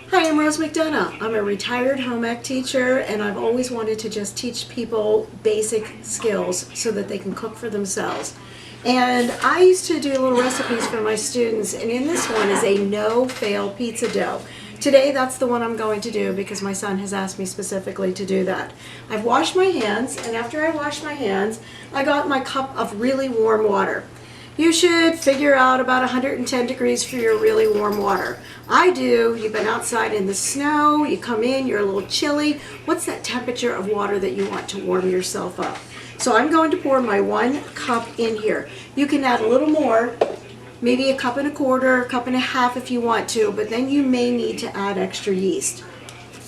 Hi, I'm Rose McDonough. I'm a retired home ec teacher, and I've always wanted to just teach people basic skills so that they can cook for themselves. And I used to do little recipes for my students, and in this one is a no-fail pizza dough. Today, that's the one I'm going to do because my son has asked me specifically to do that. I've washed my hands, and after I washed my hands, I got my cup of really warm water. You should figure out about 110 degrees for your really warm water. I do. You've been outside in the snow, you come in, you're a little chilly. What's that temperature of water that you want to warm yourself up? So I'm going to pour my 1 cup in here. You can add a little more, maybe a cup and a quarter, a cup and a half if you want to, but then you may need to add extra yeast.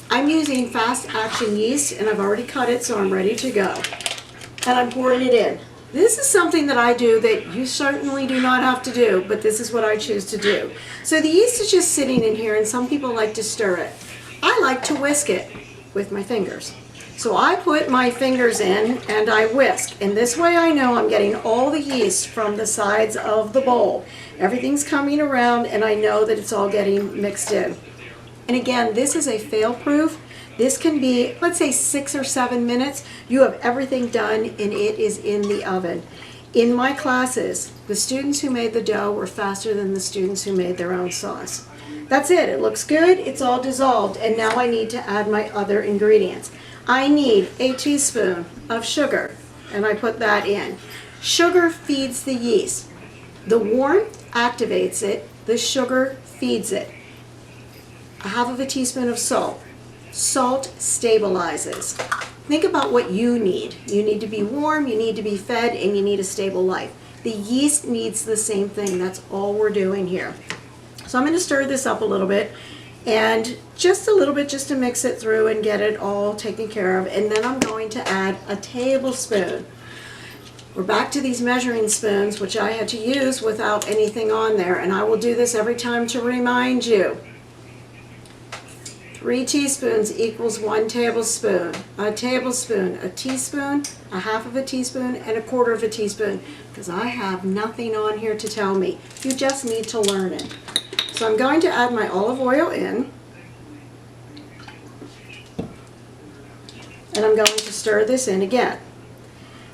I'm using fast action yeast, and I've already cut it, so I'm ready to go. And I'm pouring it in. This is something that I do that you certainly do not have to do, but this is what I choose to do. So the yeast is just sitting in here, and some people like to stir it. I like to whisk it with my fingers. So I put my fingers in and I whisk. And this way I know I'm getting all the yeast from the sides of the bowl. Everything's coming around, and I know that it's all getting mixed in. And again, this is a fail-proof. This can be, let's say, 6 or 7 minutes. You have everything done, and it is in the oven. In my classes, the students who made the dough were faster than the students who made their own sauce. That's it. It looks good. It's all dissolved. And now I need to add my other ingredients. I need a teaspoon of sugar, and I put that in. Sugar feeds the yeast. The warmth activates it. The sugar feeds it. A half of a teaspoon of salt. Salt stabilizes. Think about what you need. You need to be warm, you need to be fed, and you need a stable life. The yeast needs the same thing. That's all we're doing here. So I'm going to stir this up a little bit, and just a little bit just to mix it through and get it all taken care of. And then I'm going to add a tablespoon. We're back to these measuring spoons, which I had to use without anything on there, and I will do this every time to remind you. 3 teaspoons equals 1 tablespoon. A tablespoon, a teaspoon, a half of a teaspoon, and a quarter of a teaspoon, because I have nothing on here to tell me. You just need to learn it. So I'm going to add my olive oil in, and I'm going to stir this in again.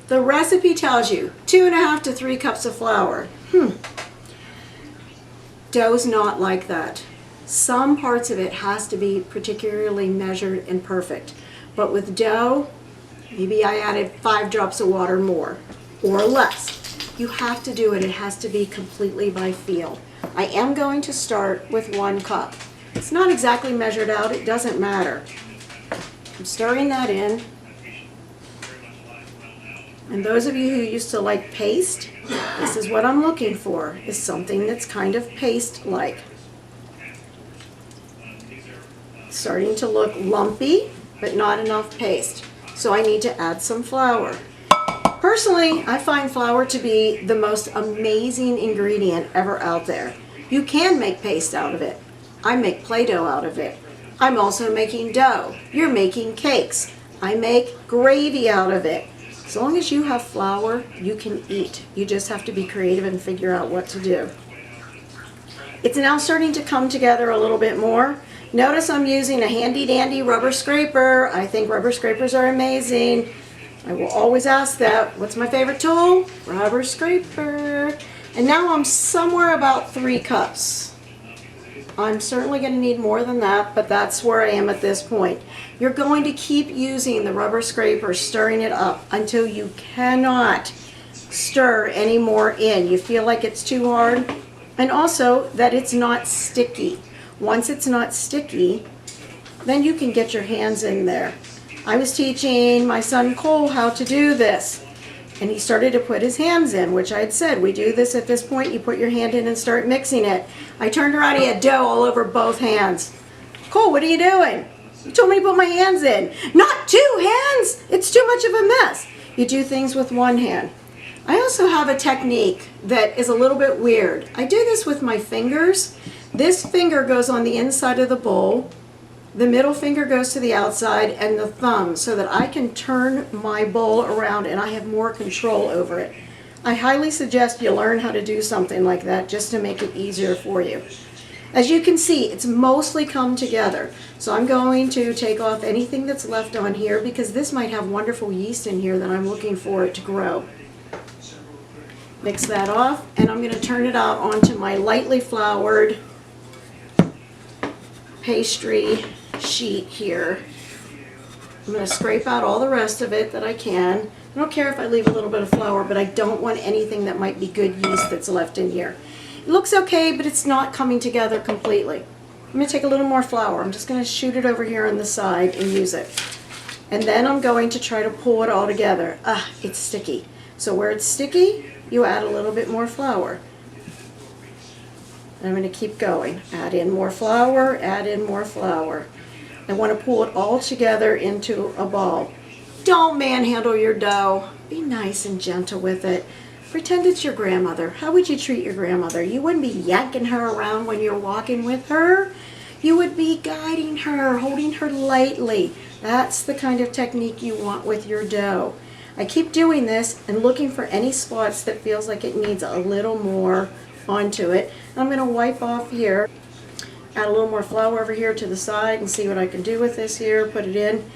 The recipe tells you 2.5 to 3 cups of flour. Dough's not like that. Some parts of it has to be particularly measured and perfect. But with dough, maybe I added 5 drops of water more or less. You have to do it. It has to be completely by feel. I am going to start with 1 cup. It's not exactly measured out. It doesn't matter. I'm stirring that in. And those of you who used to like paste, this is what I'm looking for, is something that's kind of paste-like. Starting to look lumpy, but not enough paste. So I need to add some flour. Personally, I find flour to be the most amazing ingredient ever out there. You can make paste out of it. I make Play-Doh out of it. I'm also making dough. You're making cakes. I make gravy out of it. As long as you have flour, you can eat. You just have to be creative and figure out what to do. It's now starting to come together a little bit more. Notice I'm using a handy-dandy rubber scraper. I think rubber scrapers are amazing. I will always ask that. What's my favorite tool? Rubber scraper. And now I'm somewhere about 3 cups. I'm certainly going to need more than that, but that's where I am at this point. You're going to keep using the rubber scraper, stirring it up until you cannot stir any more in. You feel like it's too hard, and also that it's not sticky. Once it's not sticky, then you can get your hands in there. I was teaching my son Cole how to do this, and he started to put his hands in, which I had said, we do this at this point, you put your hand in and start mixing it. I turned around, he had dough all over both hands. Cole, what are you doing? You told me to put my hands in. Not 2 hands! It's too much of a mess. You do things with 1 hand. I also have a technique that is a little bit weird. I do this with my fingers. This finger goes on the inside of the bowl, the middle finger goes to the outside, and the thumb, so that I can turn my bowl around and I have more control over it. I highly suggest you learn how to do something like that just to make it easier for you. As you can see, it's mostly come together. So I'm going to take off anything that's left on here because this might have wonderful yeast in here that I'm looking for it to grow. Mix that off, and I'm going to turn it out onto my lightly floured pastry sheet here. I'm going to scrape out all the rest of it that I can. I don't care if I leave a little bit of flour, but I don't want anything that might be good yeast that's left in here. It looks okay, but it's not coming together completely. I'm going to take a little more flour. I'm just going to shoot it over here on the side and use it. And then I'm going to try to pull it all together. It's sticky. So where it's sticky, you add a little bit more flour. And I'm going to keep going. Add in more flour, add in more flour. I want to pull it all together into a ball. Don't manhandle your dough. Be nice and gentle with it. Pretend it's your grandmother. How would you treat your grandmother? You wouldn't be yanking her around when you're walking with her. You would be guiding her, holding her lightly. That's the kind of technique you want with your dough. I keep doing this and looking for any spots that feels like it needs a little more onto it. I'm going to wipe off here. Add a little more flour over here to the side and see what I can do with this here. Put it in.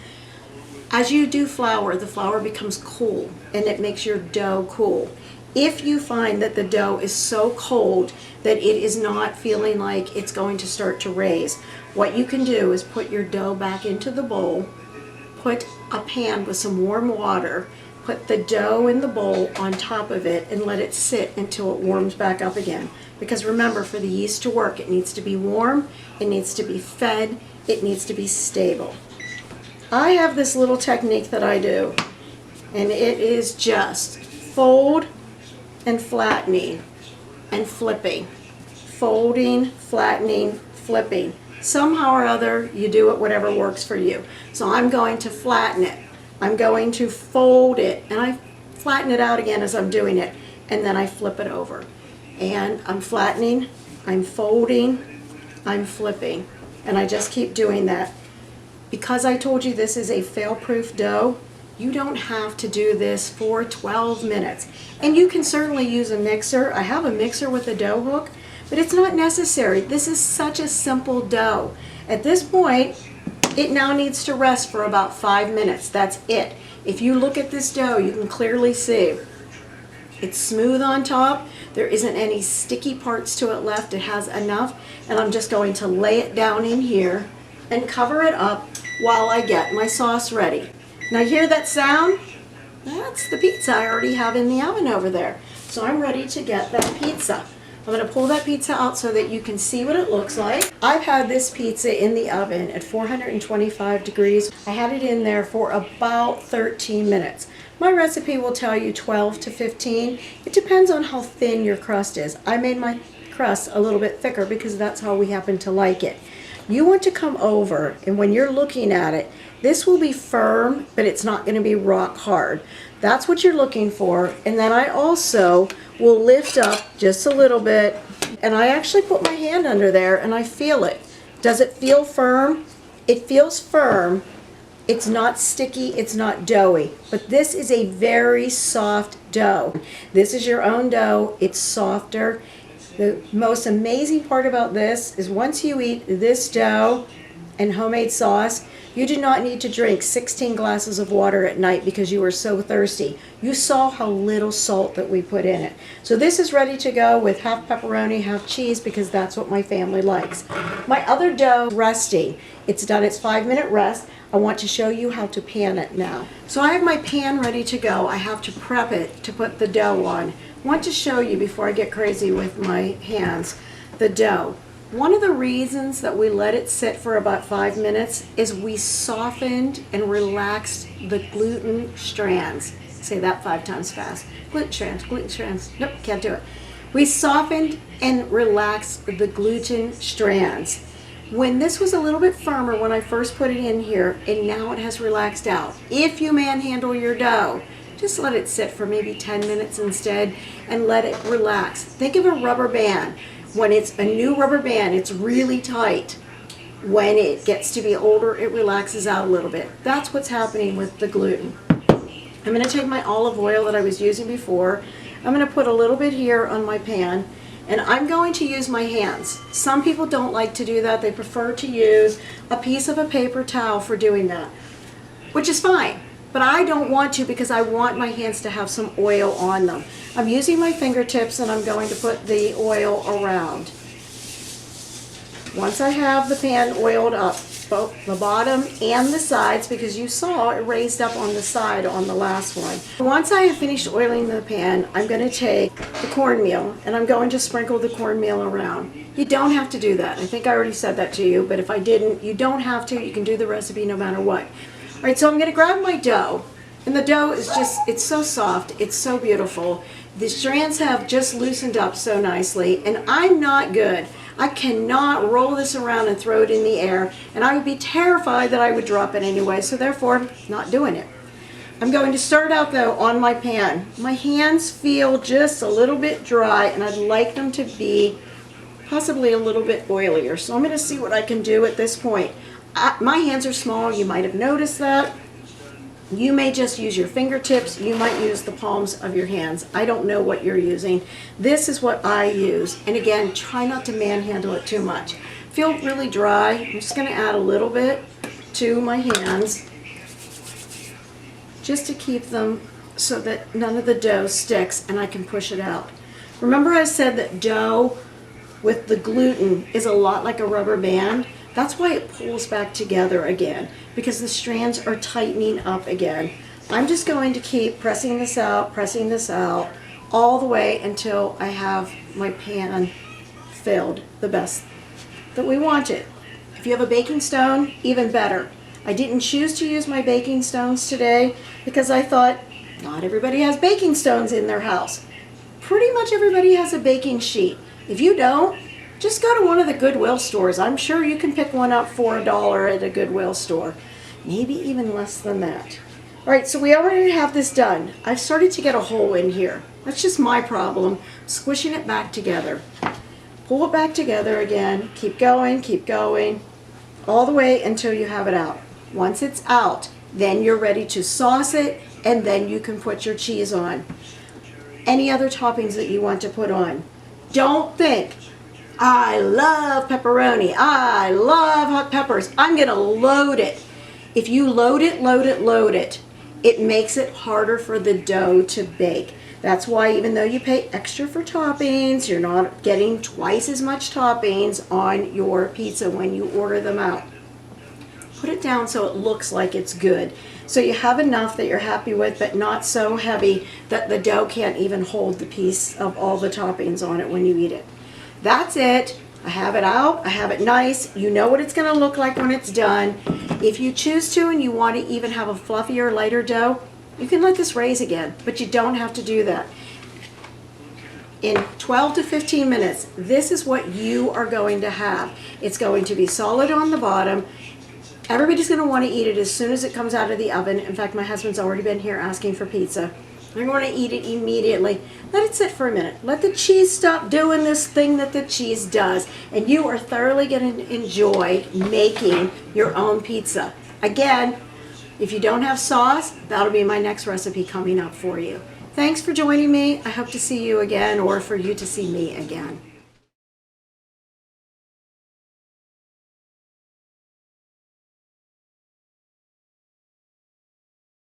As you do flour, the flour becomes cool and it makes your dough cool. If you find that the dough is so cold that it is not feeling like it's going to start to raise, what you can do is put your dough back into the bowl, put a pan with some warm water, put the dough in the bowl on top of it and let it sit until it warms back up again. Because remember, for the yeast to work, it needs to be warm, it needs to be fed, it needs to be stable. I have this little technique that I do, and it is just fold and flattening and flipping. Folding, flattening, flipping. Somehow or other, you do it whatever works for you. So I'm going to flatten it. I'm going to fold it, and I flatten it out again as I'm doing it, and then I flip it over. And I'm flattening, I'm folding, I'm flipping, and I just keep doing that. Because I told you this is a fail-proof dough, you don't have to do this for 12 minutes. And you can certainly use a mixer. I have a mixer with a dough hook, but it's not necessary. This is such a simple dough. At this point, it now needs to rest for about 5 minutes. That's it. If you look at this dough, you can clearly see it's smooth on top. There isn't any sticky parts to it left. It has enough. And I'm just going to lay it down in here and cover it up while I get my sauce ready. Now hear that sound? That's the pizza I already have in the oven over there. So I'm ready to get that pizza. I'm going to pull that pizza out so that you can see what it looks like. I've had this pizza in the oven at 425 degrees. I had it in there for about 13 minutes. My recipe will tell you 12 to 15. It depends on how thin your crust is. I made my crust a little bit thicker because that's how we happen to like it. You want to come over, and when you're looking at it, this will be firm, but it's not going to be rock hard. That's what you're looking for. And then I also will lift up just a little bit, and I actually put my hand under there and I feel it. Does it feel firm? It feels firm. It's not sticky, it's not doughy, but this is a very soft dough. This is your own dough. It's softer. The most amazing part about this is once you eat this dough and homemade sauce, you do not need to drink 16 glasses of water at night because you are so thirsty. You saw how little salt that we put in it. So this is ready to go with half pepperoni, half cheese, because that's what my family likes. My other dough, resting. It's done its 5-minute rest. I want to show you how to pan it now. So I have my pan ready to go. I have to prep it to put the dough on. I want to show you before I get crazy with my hands, the dough. One of the reasons that we let it sit for about 5 minutes is we softened and relaxed the gluten strands. Say that 5 times fast. Gluten strands, gluten strands. Nope, can't do it. We softened and relaxed the gluten strands. When this was a little bit firmer when I first put it in here, and now it has relaxed out. If you manhandle your dough, just let it sit for maybe 10 minutes instead and let it relax. Think of a rubber band. When it's a new rubber band, it's really tight. When it gets to be older, it relaxes out a little bit. That's what's happening with the gluten. I'm going to take my olive oil that I was using before. I'm going to put a little bit here on my pan, And I'm going to use my hands. Some people don't like to do that. They prefer to use a piece of a paper towel for doing that, which is fine. But I don't want to because I want my hands to have some oil on them. I'm using my fingertips and I'm going to put the oil around. Once I have the pan oiled up, both the bottom and the sides, because you saw it raised up on the side on the last one. Once I have finished oiling the pan, I'm going to take the cornmeal and I'm going to sprinkle the cornmeal around. You don't have to do that. I think I already said that to you, but if I didn't, you don't have to. You can do the recipe no matter what. All right, so I'm going to grab my dough, and the dough is just, it's so soft, it's so beautiful. The strands have just loosened up so nicely, and I'm not good. I cannot roll this around and throw it in the air, and I would be terrified that I would drop it anyway, so therefore, not doing it. I'm going to start out though on my pan. My hands feel just a little bit dry, and I'd like them to be possibly a little bit oilier, so I'm going to see what I can do at this point. My hands are small, you might have noticed that. You may just use your fingertips, you might use the palms of your hands. I don't know what you're using. This is what I use. And again, try not to manhandle it too much. Feel really dry. I'm just going to add a little bit to my hands just to keep them so that none of the dough sticks and I can push it out. Remember I said that dough with the gluten is a lot like a rubber band? That's why it pulls back together again, because the strands are tightening up again. I'm just going to keep pressing this out, all the way until I have my pan filled the best that we want it. If you have a baking stone, even better. I didn't choose to use my baking stones today because I thought not everybody has baking stones in their house. Pretty much everybody has a baking sheet. If you don't, just go to one of the Goodwill stores. I'm sure you can pick one up for $1 at a Goodwill store. Maybe even less than that. All right, so we already have this done. I've started to get a hole in here. That's just my problem, squishing it back together. Pull it back together again. Keep going, all the way until you have it out. Once it's out, then you're ready to sauce it, and then you can put your cheese on. Any other toppings that you want to put on. Don't think, I love pepperoni, I love hot peppers, I'm going to load it. If you load it, it makes it harder for the dough to bake. That's why even though you pay extra for toppings, you're not getting twice as much toppings on your pizza when you order them out. Put it down so it looks like it's good. So you have enough that you're happy with, but not so heavy that the dough can't even hold the piece of all the toppings on it when you eat it. That's it. I have it out. I have it nice. You know what it's going to look like when it's done. If you choose to and you want to even have a fluffier, lighter dough, you can let this raise again, but you don't have to do that. In 12 to 15 minutes, this is what you are going to have. It's going to be solid on the bottom. Everybody's going to want to eat it as soon as it comes out of the oven. In fact, my husband's already been here asking for pizza. They're going to eat it immediately. Let it sit for a minute. Let the cheese stop doing this thing that the cheese does. And you are thoroughly going to enjoy making your own pizza. Again, if you don't have sauce, that'll be my next recipe coming up for you. Thanks for joining me. I hope to see you again, or for you to see me again.